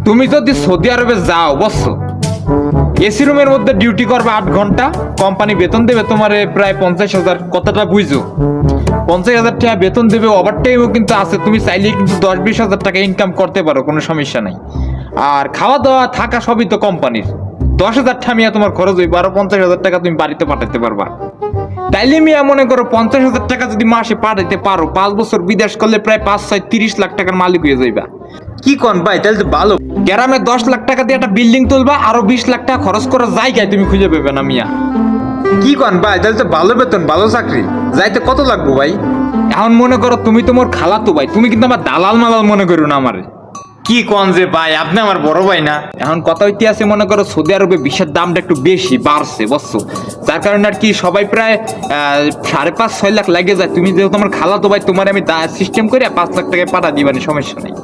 তুমি যদি সৌদি আরবে যাও বুঝছো, এসি রুমের মধ্যে ডিউটি করবে 8 ঘন্টা, কোম্পানি বেতন দেবে তোমার প্রায় 50,000, কতটা বুঝছো? 50,000 টাকা বেতন দেবে, ওভারটাইমও কিন্তু আছে, তুমি চাইলে কিন্তু 10-20 হাজার টাকা ইনকাম করতে পারো, কোনো সমস্যা নাই। আর খাওয়া দাওয়া থাকা সবই তো কোম্পানির। 10,000 টাকা মিয়া তোমার খরচ হইব, আরো 50,000 টাকা তুমি বাড়িতে পাঠাতে পারবা। তাইলে মিয়া মনে করো 50,000 টাকা যদি মাসে পাঠাইতে পারো, 5 বছর বিদেশ করলে প্রায় 5-6-30 লাখ টাকার মালিক হয়ে যাইবা। কি কন ভাই, তাহলে তো ভালো। গ্রামে 10 লাখ টাকা দিয়ে একটা বিল্ডিং তুলবা, আরো 20 লাখ টাকা খরচ করার জায়গায় তুমি খুঁজে পাবে না মিয়া। কি কন ভাই, তাহলে তো ভালো বেতন, ভালো চাকরি। যাইতে কত লাগবো ভাই? এখন মনে করো তুমি তোমার খালাতো ভাই, তুমি কিন্তু আমার দালাল মালাল মনে করো না আমারে। কি কন যে ভাই, আপনি আমার বড় ভাই না? এখন কথা হইতে আছে, মনে করো সৌদি আরবে বিশ্বের দামটা একটু বেশি বাড়ছে বুঝছো, যার কারণে আর কি সবাই প্রায় 5.5-6 লাখ লাগে যায়। তুমি যেহেতু আমার খালাতো ভাই, তোমার আমি সিস্টেম করে 5 লাখ টাকায় পাঠা দিবানি, সমস্যা নেই।